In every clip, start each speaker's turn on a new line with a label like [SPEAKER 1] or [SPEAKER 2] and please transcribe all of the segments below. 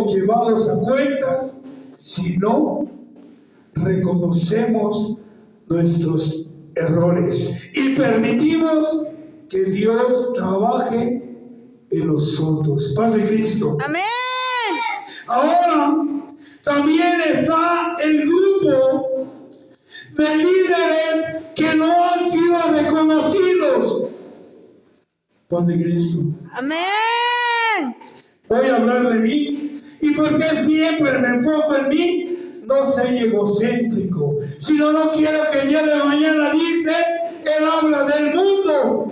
[SPEAKER 1] seremos llevados a cuentas si no reconocemos nuestros errores y permitimos que Dios trabaje en nosotros. Paz de Cristo.
[SPEAKER 2] Amén.
[SPEAKER 1] Ahora también está el grupo de líderes que no han sido reconocidos. Paz de Cristo.
[SPEAKER 2] Amén.
[SPEAKER 1] Voy a hablar de mí. ¿Y por qué siempre me enfoco en mí? No soy egocéntrico, sino no quiero que el día de mañana dice, él habla del mundo,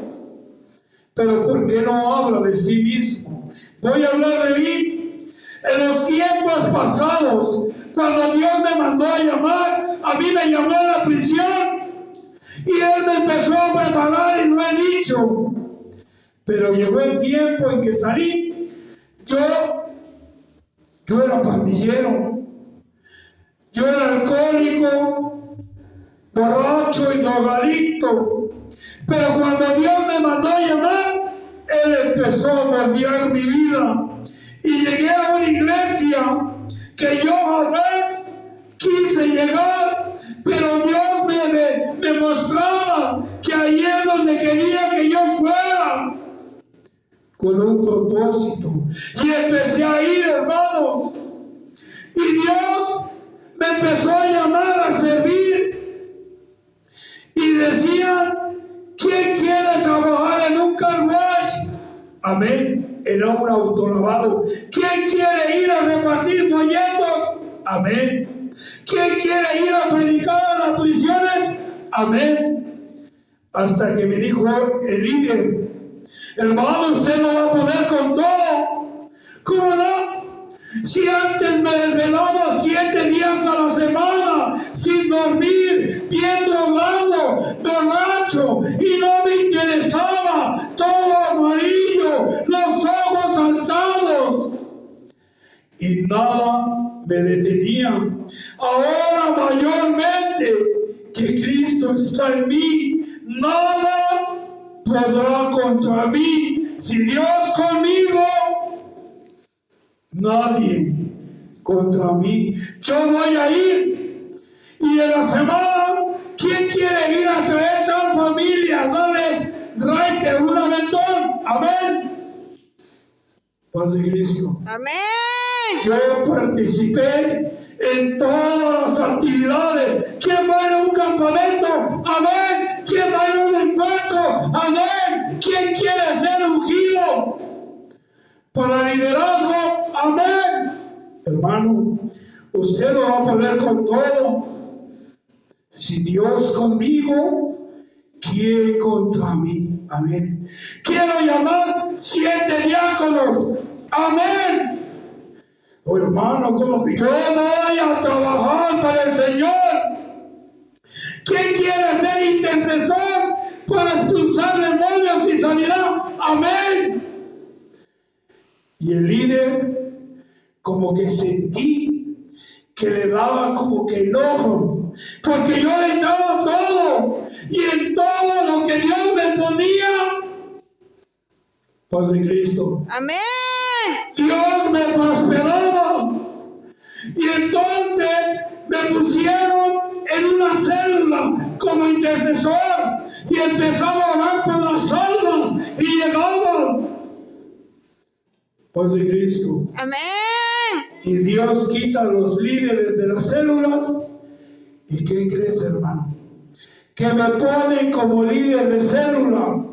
[SPEAKER 1] pero ¿por qué no habla de sí mismo? Voy a hablar de mí. En los tiempos pasados, cuando Dios me mandó a llamar, a mí me llamó a la prisión y Él me empezó a preparar y lo he dicho. Pero llegó el tiempo en que salí. Yo era pandillero, yo era alcohólico, borracho y drogadicto. Pero cuando Dios me mandó a llamar, Él empezó a moldear mi vida. Y llegué a una iglesia que yo jamás quise llegar, pero Dios me mostraba que ahí es donde quería que yo fuera, con un propósito. Y empecé a ir, hermanos. Y Dios me empezó a llamar a servir. Y decía, ¿quién quiere trabajar en un car wash? Amén. En un autolavado. ¿Quién quiere ir a repartir folletos? Amén. ¿Quién quiere ir a predicar a las prisiones? Amén. Hasta que me dijo el líder, hermano, usted no va a poder con todo. ¿Cómo no? Si antes me desvelaba 7 días a la semana, sin dormir, bien drogado, borracho, y no me interesaba, todo amarillo, los ojos saltados, y nada me detenía. Ahora mayormente que Cristo está en mí, nada podrá contra mí. Si Dios conmigo, nadie contra mí. Yo voy a ir. Y en la semana, ¿quién quiere ir a traer tal familia? Darles raite, un aventón. Amén. Paz de Cristo.
[SPEAKER 2] Amén.
[SPEAKER 1] Yo participé en todas las actividades. ¿Quién va a ir a un campamento? Amén. ¿Quién va a ir a un encuentro? Amén. ¿Quién quiere ser ungido para liderazgo? Amén. Hermano, usted lo va a poder con todo. Si Dios conmigo, ¿quién contra mí? Amén. Quiero llamar 7 diáconos. Amén. Oh, hermano, como yo voy a trabajar para el Señor. ¿Quién quiere ser intercesor para expulsar demonios y sanidad? Amén. Y el líder, como que sentí que le daba como que enojo, porque yo le daba todo, y en todo lo que Dios me ponía, paz de Cristo.
[SPEAKER 2] Amén.
[SPEAKER 1] Dios me prosperaba. Y entonces me pusieron en una célula como intercesor y empezaba a orar por las almas y llegaban. Paz de Cristo.
[SPEAKER 2] Amén.
[SPEAKER 1] Y Dios quita a los líderes de las células. ¿Y qué crees, hermano? Que me ponen como líder de célula.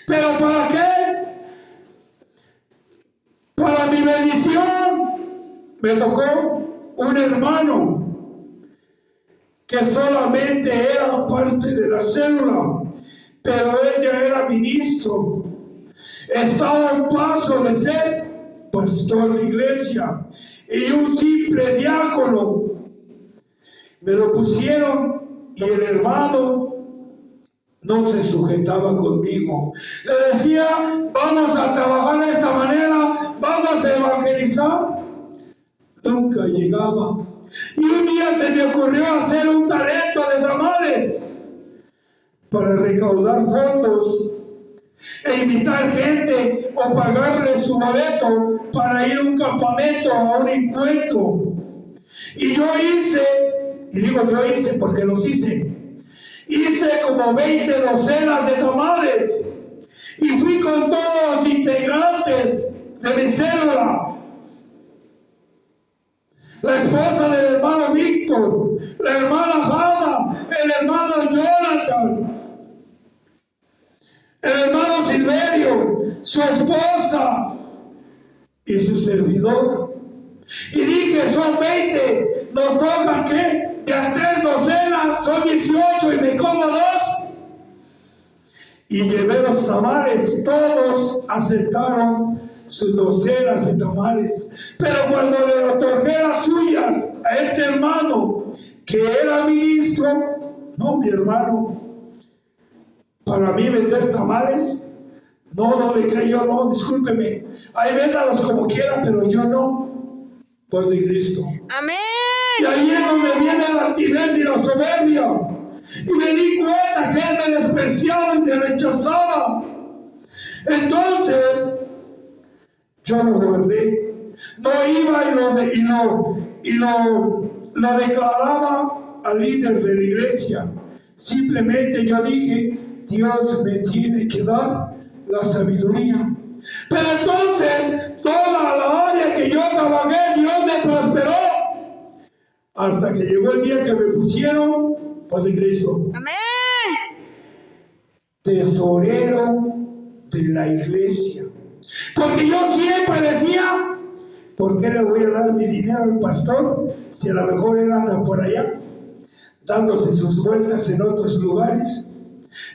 [SPEAKER 1] ¿Pero para qué? Para mi bendición. Me tocó un hermano que solamente era parte de la célula, pero él ya era ministro. Estaba a un paso de ser pastor de iglesia y un simple diácono. Me lo pusieron y el hermano no se sujetaba conmigo. Le decía, vamos a trabajar de esta manera, vamos a evangelizar. Nunca llegaba. Y un día se me ocurrió hacer un talento de tamales para recaudar fondos. e invitar gente o pagarle su boleto para ir a un campamento, a un encuentro. Y yo hice, y digo yo hice porque los hice como 20 docenas de tamales y fui con todos los integrantes de mi célula. La esposa del hermano Víctor, la hermana Hanna, el hermano Jonathan, el hermano Silverio, su esposa y su servidor. Y dije, son 20, nos tocan ¿qué? De a 3 docenas, son 18 y me como 2. Y llevé los tamales, todos aceptaron sus docenas de tamales. Pero cuando le otorgué las suyas a este hermano, que era ministro, no, mi hermano, para mí vender tamales, no le creyó, no, discúlpeme, ahí véndalos como quiera, pero yo no. Pues de Cristo.
[SPEAKER 2] Amén.
[SPEAKER 1] Y ahí es donde viene la altivez y la soberbia. Y me di cuenta que él me despreciaba y me rechazaba. Entonces, yo lo guardé. No iba y lo declaraba al líder de la iglesia. Simplemente yo dije, Dios me tiene que dar la sabiduría. Pero entonces, toda la área que yo trabajé, Dios me prosperó. Hasta que llegó el día que me pusieron, paz en Cristo,
[SPEAKER 2] Amén.
[SPEAKER 1] tesorero de la iglesia. Porque yo siempre decía, ¿por qué le voy a dar mi dinero al pastor si a lo mejor él anda por allá dándose sus vueltas en otros lugares?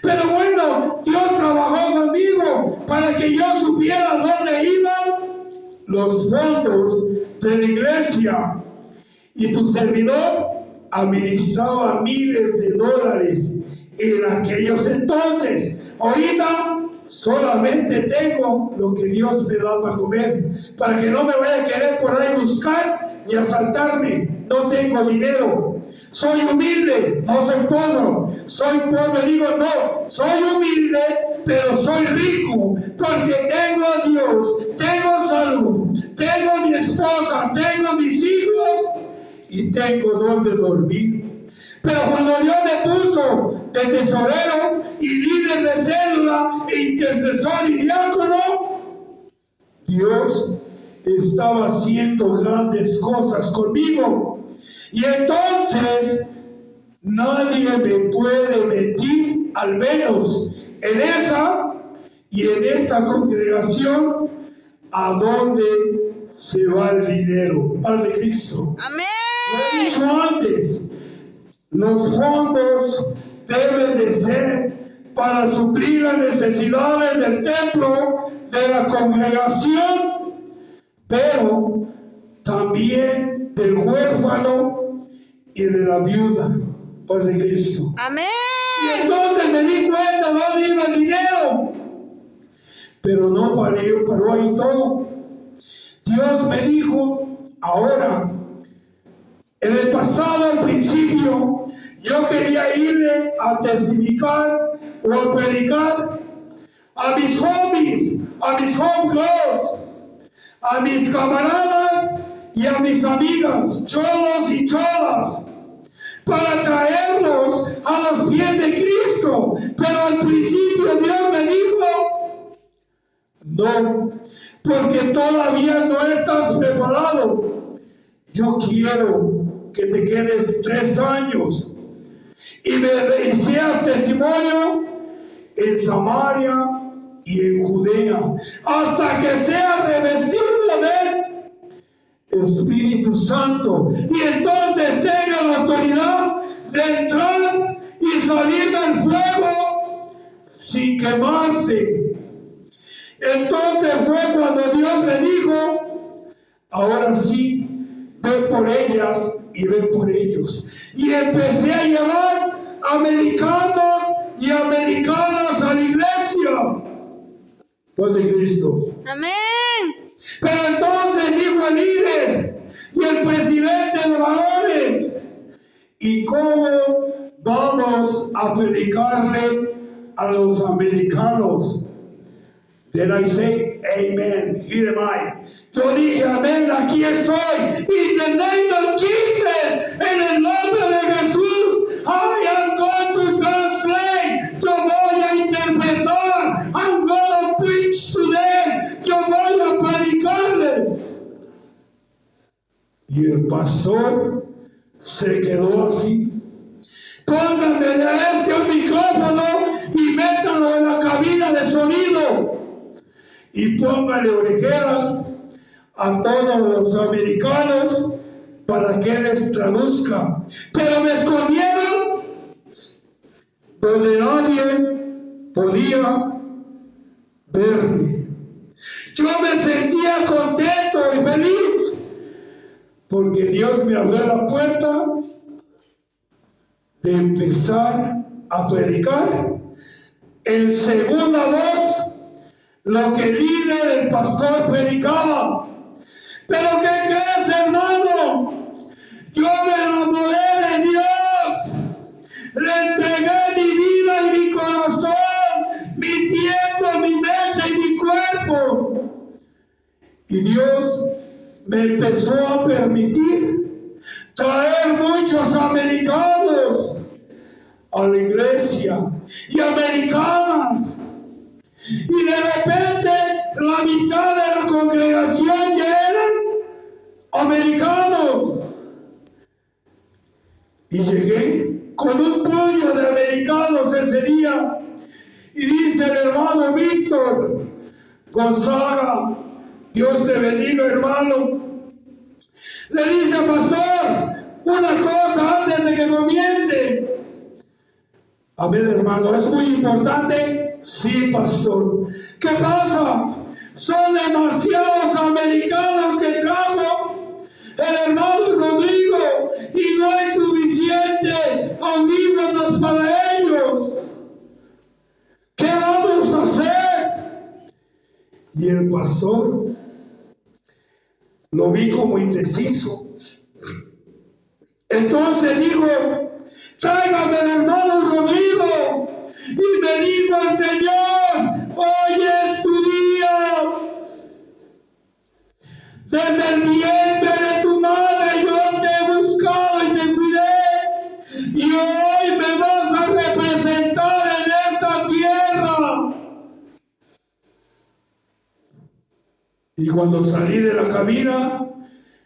[SPEAKER 1] Pero bueno, Dios trabajó conmigo para que yo supiera dónde iban los fondos de la iglesia. Y tu servidor administraba miles de dólares en aquellos entonces. Ahorita solamente tengo lo que Dios me da para comer, para que no me vaya a querer por ahí buscar ni asaltarme. No tengo dinero. Soy humilde, no soy pobre. Soy pobre, digo no. Soy humilde, pero soy rico, porque tengo a Dios, tengo salud, tengo mi esposa, tengo mis hijos y tengo donde dormir. Pero cuando Dios me puso de tesorero y líder de célula, intercesor y diácono, Dios estaba haciendo grandes cosas conmigo. Y entonces nadie me puede mentir, al menos en esa y en esta congregación, a dónde se va el dinero. Paz de Cristo.
[SPEAKER 2] Amén.
[SPEAKER 1] Lo he dicho antes, los fondos deben de ser para suplir las necesidades del templo, de la congregación, pero también del huérfano y de la viuda. Paz de Cristo.
[SPEAKER 2] Amén.
[SPEAKER 1] Y entonces me di cuenta dónde iba el dinero. Pero no paró ahí todo. Dios me dijo, ahora, en el pasado, al principio, yo quería irle a testificar o a predicar a mis homies, a mis homegirls, a mis camaradas y a mis amigas, cholos y cholas, para traerlos a los pies de Cristo. Pero al principio Dios me dijo, no, porque todavía no estás preparado. Yo quiero que te quedes 3 años y seas testimonio en Samaria y en Judea, hasta que seas revestido del Espíritu Santo, y entonces tenga la autoridad de entrar y salir del fuego sin quemarte. Entonces fue cuando Dios me dijo, ahora sí, ven por ellas y ven por ellos. Y empecé a llevar americanos y americanas a la iglesia. Pues de Cristo.
[SPEAKER 2] Amén.
[SPEAKER 1] Pero entonces dijo el líder y el presidente de varones, ¿y cómo vamos a predicarle a los americanos? Then I say, Amen, here am I. Yo dije, amén, aquí estoy. In the name of Jesus, en el nombre de Jesús, I am going to translate. Yo voy a interpretar. I'm going to preach to them. Yo voy a predicarles. Y el pastor se quedó así. Pónganme de un micrófono y métanlo en la cabina de sonido. Y póngale orejeras a todos los americanos para que les traduzca. Pero me escondieron donde nadie podía verme. Yo me sentía contento y feliz porque Dios me abrió la puerta de empezar a predicar en segunda voz lo que el líder, el pastor, predicaba. Pero ¿qué crees, hermano? Yo me enamoré de Dios. Le entregué mi vida y mi corazón, mi tiempo, mi mente y mi cuerpo. Y Dios me empezó a permitir traer muchos americanos a la iglesia y americanas. Y de repente la mitad de la congregación ya eran americanos. Y llegué con un puño de americanos ese día. Y dice el hermano Víctor Gonzaga, Dios te bendiga, hermano. Le dice, pastor, una cosa antes de que comience. Amén, hermano, es muy importante. Sí, pastor. ¿Qué pasa? Son demasiados americanos que trajo el hermano Rodrigo y no es suficiente audífonos para ellos. ¿Qué vamos a hacer? Y el pastor lo vi como indeciso. Entonces dijo, tráigame el hermano Rodrigo. Y me dijo el Señor, hoy es tu día. Desde el vientre de tu madre yo te he buscado y te cuidé. Y hoy me vas a representar en esta tierra. Y cuando salí de la cabina,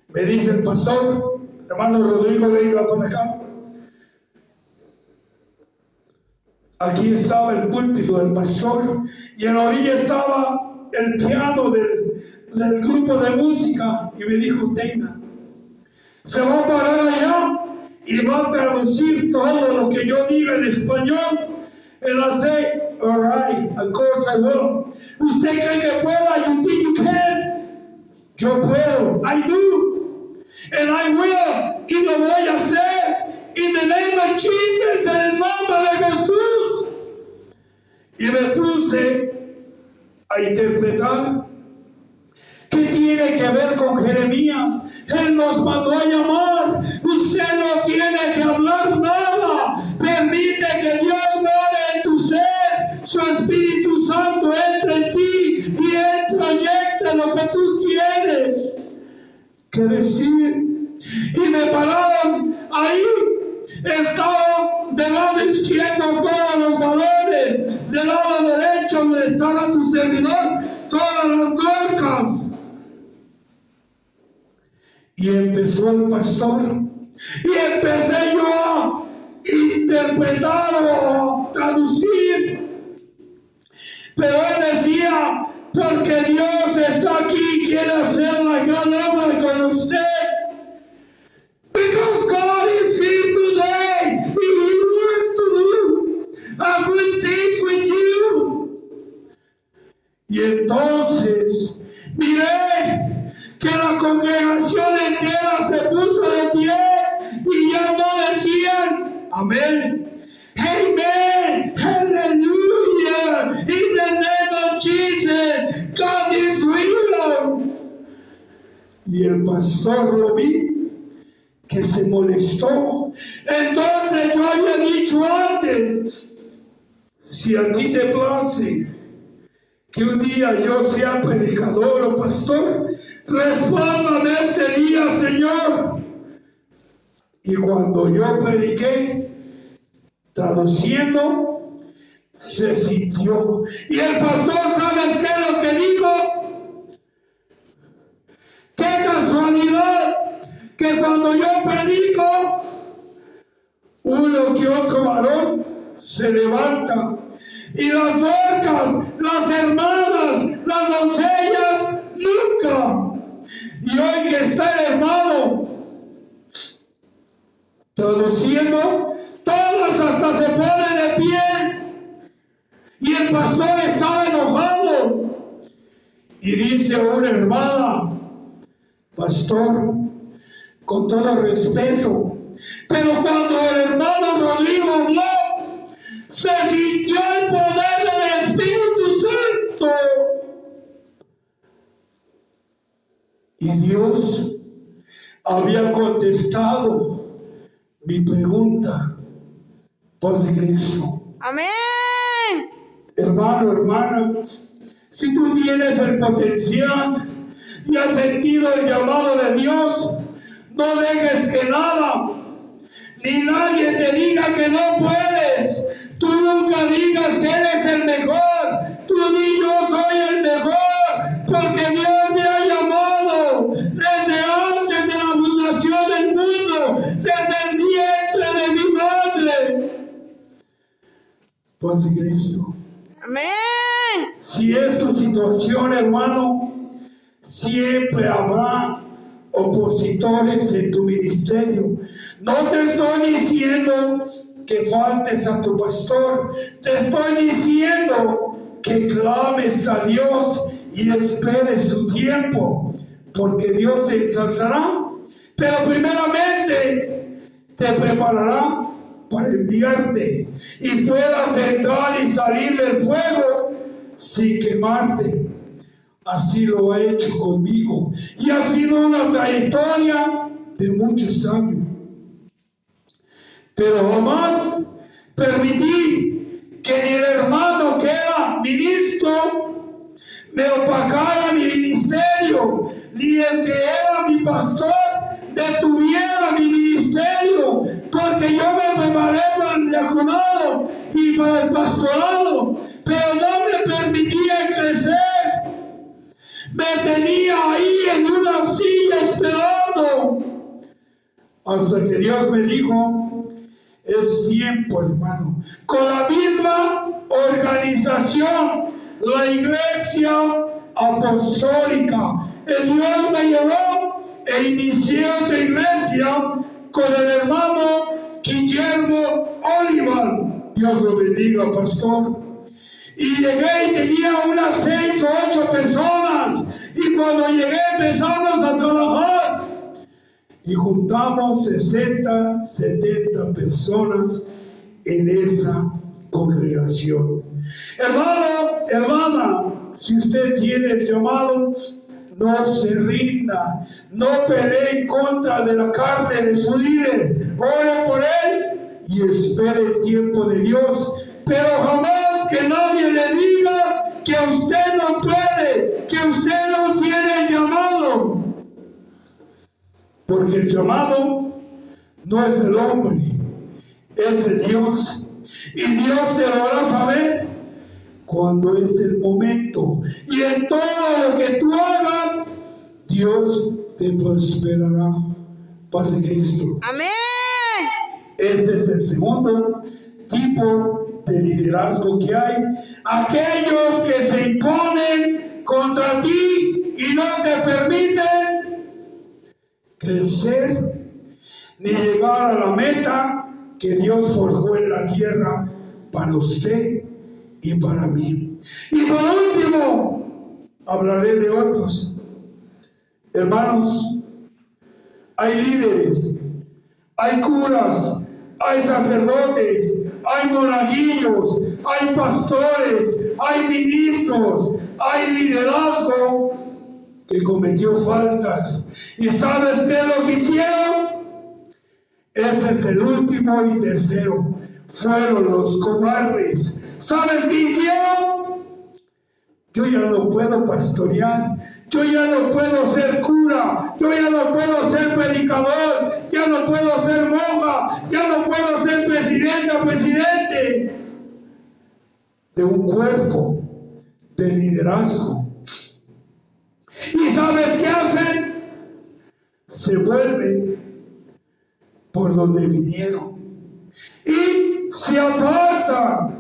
[SPEAKER 1] me dice el pastor, hermano Rodrigo, venga para acá. Aquí estaba el púlpito del pastor y en la orilla estaba el piano del grupo de música y me dijo, tenga, se va a parar allá y va a traducir todo lo que yo diga en español. Él hace, all right, of course I will. ¿Usted cree que pueda? You think you can? Yo puedo, I do, and I will, y lo voy a hacer. In the name of Jesus, en el nombre de Jesús. Y me puse a interpretar. ¿Qué tiene que ver con Jeremías? Él nos mandó a llamar. Usted no tiene que hablar nada. Permite que Dios more en tu ser. Su Espíritu Santo entre en ti y Él proyecta lo que tú tienes que decir. Y me pararon ahí. Estaba del lado izquierdo todos los valores, del lado derecho donde estaba tu servidor, todas las marcas. Y empezó el pastor, y empecé yo a interpretar o a traducir. Pero él decía, porque Dios está aquí y quiere hacer la gran obra con usted. Because God is here today. He wants to do a good things with you. Y entonces miré que la congregación entera se puso de pie y ya no decían amén. Amen. Hallelujah. In the name of Jesus, God is real. Y el pastor lo vi que se molestó. Entonces yo había dicho antes, si a ti te place que un día yo sea predicador o pastor. Respóndame este día, Señor. Y cuando yo prediqué, traduciendo, se sintió. Y el pastor, ¿sabes qué es lo que dijo? ¡Qué casualidad! Que cuando yo predico, uno que otro varón se levanta. Y las orcas, las hermanas, las doncellas, nunca. Y hoy que está el hermano traduciendo, todas hasta se ponen de pie. Y el pastor estaba enojado. Y dice una hermana: pastor, con todo respeto, pero cuando el hermano Rodrigo habló, se sintió el poder del Espíritu Santo. Y Dios había contestado mi pregunta. Paz de Cristo.
[SPEAKER 2] Amén.
[SPEAKER 1] Hermano, hermana, si tú tienes el potencial y has sentido el llamado de Dios, no dejes que nada ni nadie te diga que no puedes. Tú nunca digas que eres el mejor. Tú di: yo soy el mejor, porque Dios me ha llamado desde antes de la fundación del mundo, desde el vientre de mi madre. Paz de Cristo.
[SPEAKER 2] Amén.
[SPEAKER 1] Si es tu situación, hermano, siempre habrá opositores en tu ministerio. No te estoy diciendo que faltes a tu pastor, te estoy diciendo que clames a Dios y esperes su tiempo, porque Dios te ensalzará, pero primeramente te preparará para enviarte y puedas entrar y salir del fuego sin quemarte. Así lo ha hecho conmigo y ha sido una trayectoria de muchos años. Pero jamás permití que ni el hermano que era ministro me opacara mi ministerio, ni el que era mi pastor detuviera mi ministerio, porque yo me preparé para el diaconado y para el pastorado, pero no me permitía crecer. Me tenía ahí en una silla esperando, hasta que Dios me dijo: es tiempo, hermano. Con la misma organización, la Iglesia Apostólica, el Dios me llevó e inicié otra iglesia con el hermano Guillermo Olivar. Dios lo bendiga, pastor. Y llegué y tenía unas 6 o 8 personas. Y cuando llegué empezamos a trabajar. Y juntamos 60, 70 personas en esa congregación. Hermano, hermana, si usted tiene el llamado, no se rinda. No pelee en contra de la carne de su líder. Ore por él y espere el tiempo de Dios. Pero jamás que nadie le diga que usted no puede, que usted no tiene el llamado. Porque el llamado no es del hombre, es de Dios. Y Dios te lo hará saber cuando es el momento. Y en todo lo que tú hagas, Dios te prosperará. Paz de Cristo.
[SPEAKER 2] Amén.
[SPEAKER 1] Este es el segundo tipo de liderazgo que hay. Aquellos que se imponen contra ti y no te permiten crecer ni llegar a la meta que Dios forjó en la tierra para usted y para mí. Y por último, hablaré de otros. Hermanos, hay líderes, hay curas, hay sacerdotes, hay monaguillos, hay pastores, hay ministros, hay liderazgo que cometió faltas. ¿Y sabes qué es lo que hicieron? Ese es el último y tercero. Fueron los cobardes. ¿Sabes qué hicieron? Yo ya no puedo pastorear, yo ya no puedo ser cura, yo ya no puedo ser predicador, ya no puedo ser monja, ya no puedo ser presidenta, presidente de un cuerpo de liderazgo. ¿Y sabes qué hacen? Se vuelven por donde vinieron y se apartan.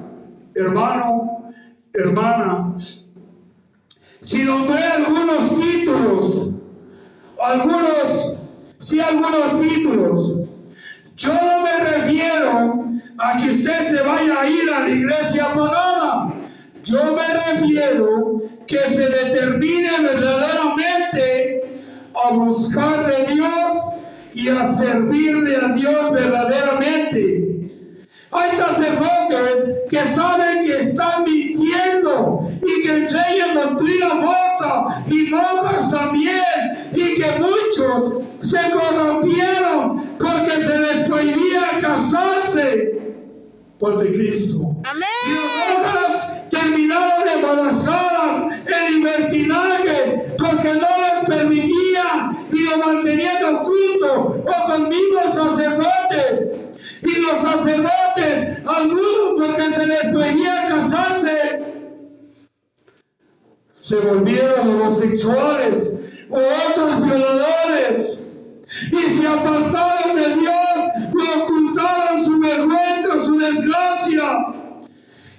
[SPEAKER 1] Hermano, hermana, si nombré algunos títulos, algunos títulos, yo no me refiero a que usted se vaya a ir a la iglesia pagana. Yo me refiero que se determine verdaderamente a buscar de Dios y a servirle a Dios verdaderamente. Hay sacerdotes que saben que están mintiendo y que enseñan doctrina falsa y monjas también, y que muchos se corrompieron porque se les prohibía casarse por de Cristo.
[SPEAKER 2] Amén.
[SPEAKER 1] Y las monjas terminaron embarazadas en libertinaje porque no les permitían y lo mantenían oculto o con mismos sacerdotes. Y los sacerdotes, algunos porque se les prohibía casarse, se volvieron homosexuales o otros violadores y se apartaron de Dios, lo ocultaron su vergüenza, su desgracia,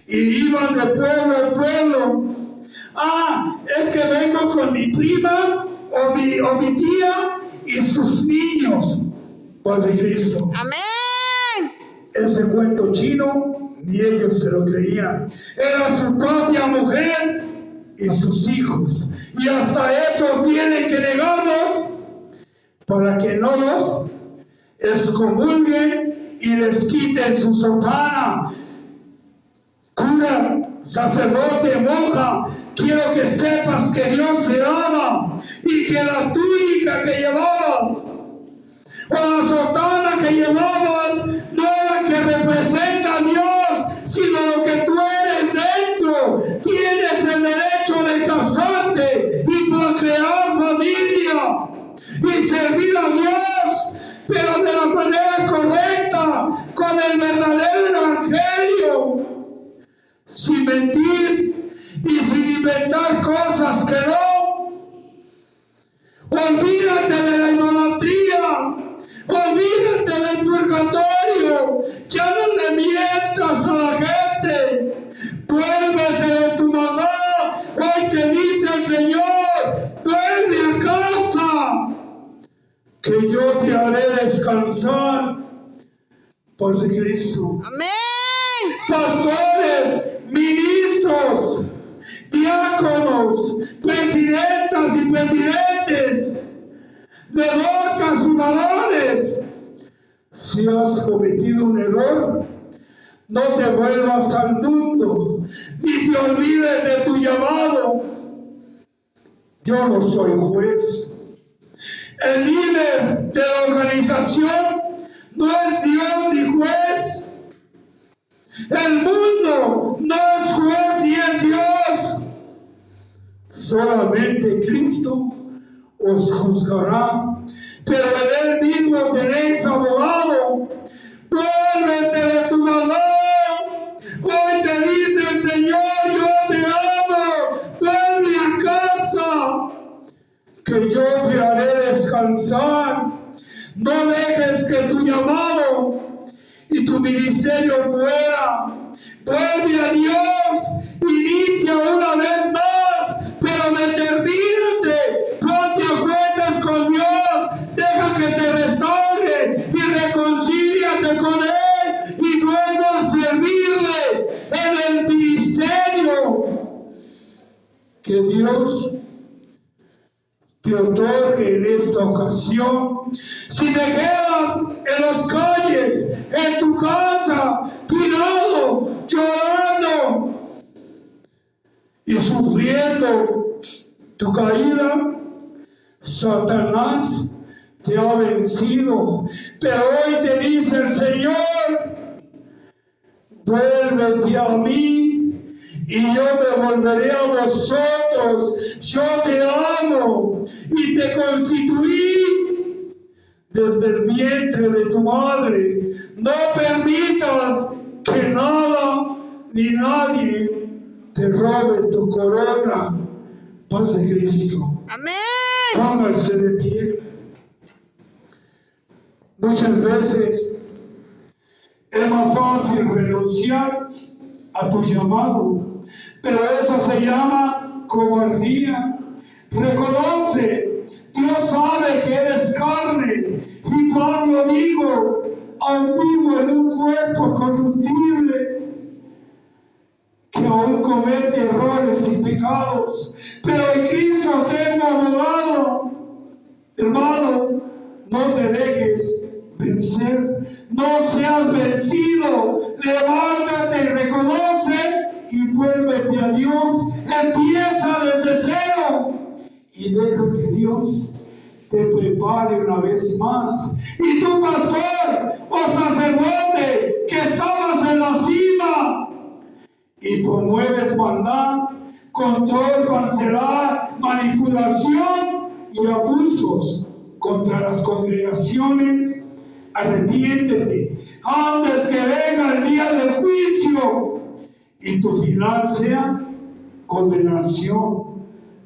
[SPEAKER 1] y iban de pueblo en pueblo. Es que vengo con mi prima o mi tía y sus niños, paz de Cristo.
[SPEAKER 2] Amén.
[SPEAKER 1] Ese cuento chino, ni ellos se lo creían. Era su propia mujer y sus hijos. Y hasta eso tienen que negarnos para que no los excomulguen y les quiten su sotana. Cura, sacerdote, monja, quiero que sepas que Dios te ama y que la túnica que llevabas o la sotana que llevabas no es la que representa a Dios, sino lo que tú eres dentro. Tienes el derecho de casarte y procrear familia y servir a Dios, pero de la manera correcta, con el verdadero evangelio, sin mentir y sin inventar cosas que no. Olvídate de la idolatría. Olvídate del purgatorio, ya no le mientas a la gente, vuélvete de tu mamá. Hoy te dice el Señor, vuelve a casa, que yo te haré descansar. Paz de Cristo.
[SPEAKER 2] Amén.
[SPEAKER 1] Pastores, ministros, diáconos, presidentas y presidentes de bocas y valores. Si has cometido un error, no te vuelvas al mundo, ni te olvides de tu llamado. Yo no soy juez. El líder de la organización no es Dios ni juez. El mundo no es juez ni es Dios. Solamente Cristo os juzgará, pero en él mismo tenéis abogado. Vuélvete de tu maldad. Hoy te dice el Señor, yo te amo, vuelve a casa, que yo te haré descansar. No dejes que tu llamado y tu ministerio muera. Vuelve a Dios, inicia una vez más, pero determínate, ponte a cuentas con Dios, deja que te restaure y reconcíliate con Él y vuelve a servirle en el ministerio. Que Dios te otorgue en esta ocasión. Si te quedas en las calles, en tu casa, tirado, llorando y sufriendo tu caída, Satanás te ha vencido. Pero hoy te dice el Señor, vuélvete a mí y yo me volveré a vosotros. Yo te amo y te constituí desde el vientre de tu madre. No permitas que nada ni nadie te robe tu corona. Paz de Cristo.
[SPEAKER 2] Amén.
[SPEAKER 1] Póngase de pie. Muchas veces es más fácil renunciar a tu llamado, pero eso se llama cobardía. Reconoce, Dios sabe que eres carne, y Pablo dijo, aún vivo en un cuerpo corruptible, que aún comete errores y pecados, pero en Cristo tengo abogado. Hermano, no te dejes vencer, no seas vencido, levántate y reconoce y vuélvete a Dios, empieza desde cero y deja que Dios te prepare una vez más. Y tu pastor o sacerdote que estabas en la cima y promueves maldad, control, cancelar, manipulación y abusos contra las congregaciones, arrepiéntete antes que venga el día del juicio y tu final sea condenación.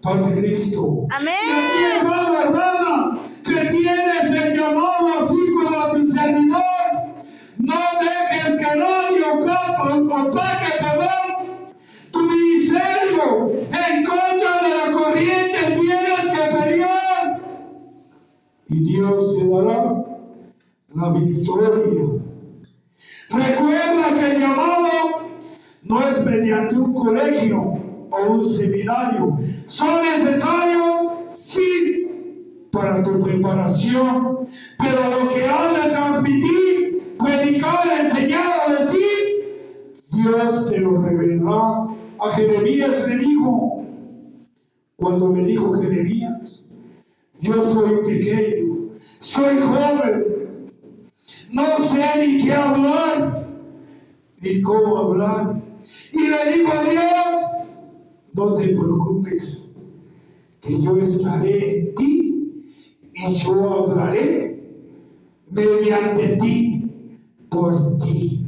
[SPEAKER 1] Paz de Cristo.
[SPEAKER 2] Amén.
[SPEAKER 1] Y aquí, hermano, hermana, que tienes el llamado así como a tu servidor, no dejes que nadie opaque, tu ministerio. En contra de la corriente tienes que pelear y Dios te dará la victoria. Recuerda que el llamado no es mediante un colegio o un seminario. Son necesarios, sí, para tu preparación, pero lo que has de transmitir, predicar, enseñar o decir, Dios te lo revelará. A Jeremías le dijo, cuando le dijo Jeremías, yo soy pequeño, soy joven, no sé ni qué hablar, ni cómo hablar. Y le dijo a Dios, no te preocupes, que yo estaré en ti y yo hablaré mediante ti, por ti.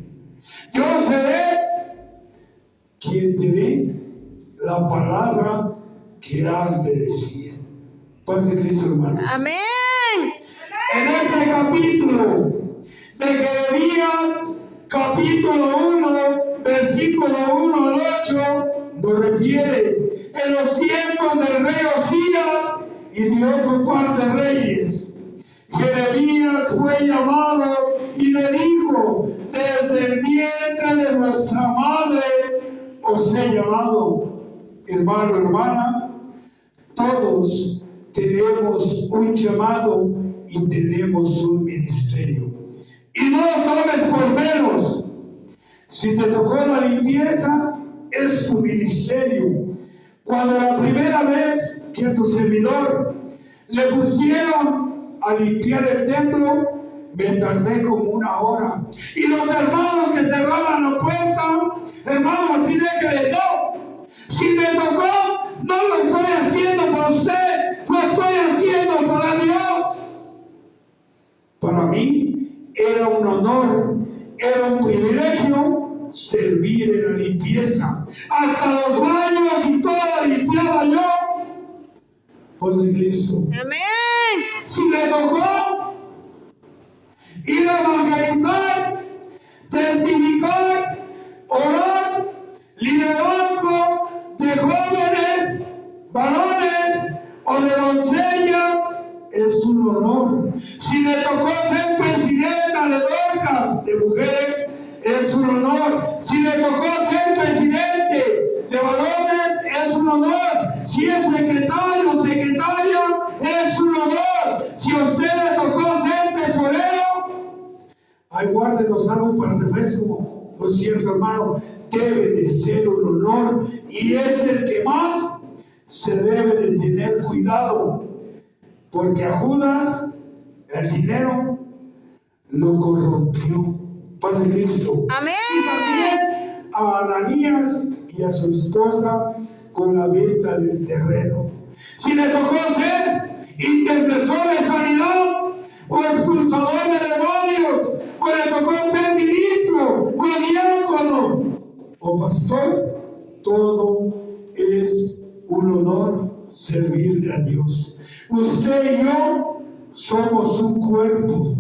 [SPEAKER 1] Yo seré quien te dé la palabra que has de decir. Paz de Cristo, hermanos.
[SPEAKER 2] Amén.
[SPEAKER 1] En este capítulo de Jeremías, capítulo 1, versículo 1 al 8, nos refiere en los tiempos del rey Osías y de otro par de reyes. Jeremías fue llamado y le dijo, desde el vientre de nuestra madre os he llamado. Hermano, hermana, todos tenemos un llamado y tenemos un ministerio. Y no lo tomes por menos. Si te tocó la limpieza, es tu ministerio. Cuando la primera vez que a tu servidor le pusieron a limpiar el templo, me tardé como 1 hora. Y los hermanos que cerraban la puerta, hermanos, así déjale, no. Si me tocó, no lo estoy haciendo para usted, lo estoy haciendo para Dios. Para mí era un honor, era un privilegio servir en la limpieza. Hasta los baños y todo limpiaba yo. Pues de Cristo.
[SPEAKER 2] Amén.
[SPEAKER 1] Si me tocó ir a evangelizar, testificar, orar, liderazgo de jóvenes, varones o de doncellas, es un honor. Si me tocó ser presidenta de Dorcas, de mujeres, es un honor. Si me tocó ser presidente de varones, es un honor. Si es secretario o secretaria, es un honor. Si a usted le tocó ser tesorero, ay, guárdenos algo para el refresco. Lo cierto, hermano, debe de ser un honor y es el que más se debe de tener cuidado, porque a Judas el dinero lo corrompió. Paz de Cristo.
[SPEAKER 2] Amén.
[SPEAKER 1] Y también a Ananías y a su esposa con la venta del terreno. Si le tocó ser intercesor de sanidad, o expulsador de demonios, o le tocó ser ministro, o diácono, o pastor, todo es un honor servirle a Dios. Usted y yo somos un cuerpo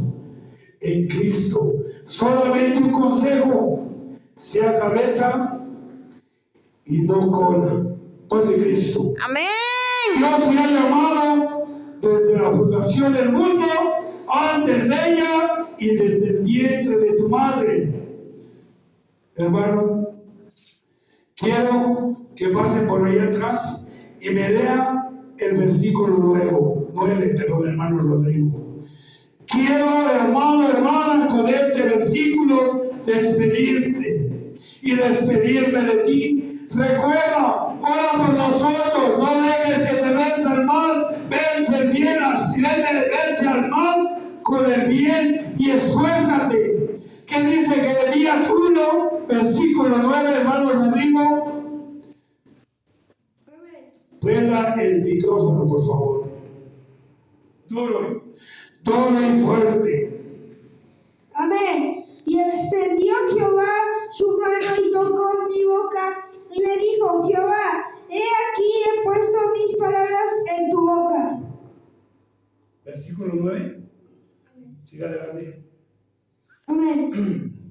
[SPEAKER 1] en Cristo. Solamente un consejo: sea cabeza y no cola. Paz de Cristo.
[SPEAKER 2] Amén.
[SPEAKER 1] Dios te ha llamado desde la fundación del mundo, antes de ella y desde el vientre de tu madre. Hermano, quiero que pase por ahí atrás y me lea el versículo 9, hermano Rodrigo. Quiero, hermano, hermana, con este versículo despedirte y despedirme de ti. Recuerda, ora por nosotros, no dejes que te venza el mal, vence el bien, vence al mal con el bien y esfuérzate. ¿Qué dice Jeremías 1, versículo 9, hermano Rodrigo? Prenda el micrófono, por favor. Duro y fuerte.
[SPEAKER 3] Amén. Y extendió Jehová su mano y tocó mi boca y me dijo: Jehová, he aquí he puesto mis palabras en tu boca.
[SPEAKER 1] Versículo 9. Siga adelante.
[SPEAKER 3] Amén.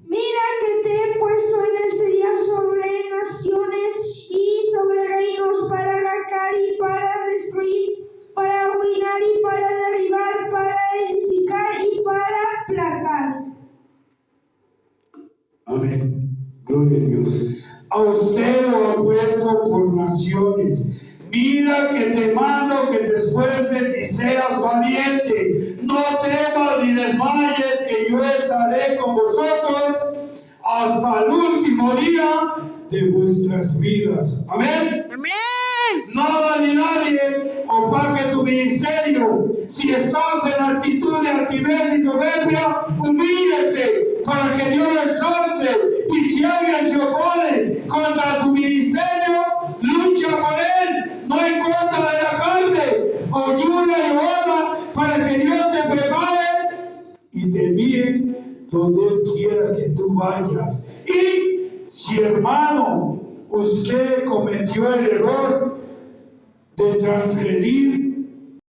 [SPEAKER 3] Mira que te he puesto en este día sobre naciones y sobre reinos para arrancar y para destruir, para arruinar y para derribar, para edificar y para plantar.
[SPEAKER 1] Amén. Gloria a Dios. A usted lo ha puesto por naciones. Mira que te mando que te esfuerces y seas valiente. No temas ni desmayes, que yo estaré con vosotros hasta el último día de vuestras vidas. Amén.
[SPEAKER 2] Amén.
[SPEAKER 1] Nada ni nadie opaque tu ministerio. Si estás en actitud de altivez y soberbia, humíllese para que Dios lo ensalce. Y si alguien se opone contra tu ministerio, lucha por él, no en contra de la carne. Ayuda y ora para que Dios te prepare y te envíe donde Él quiera que tú vayas. Y si, hermano, usted cometió el error de transgredir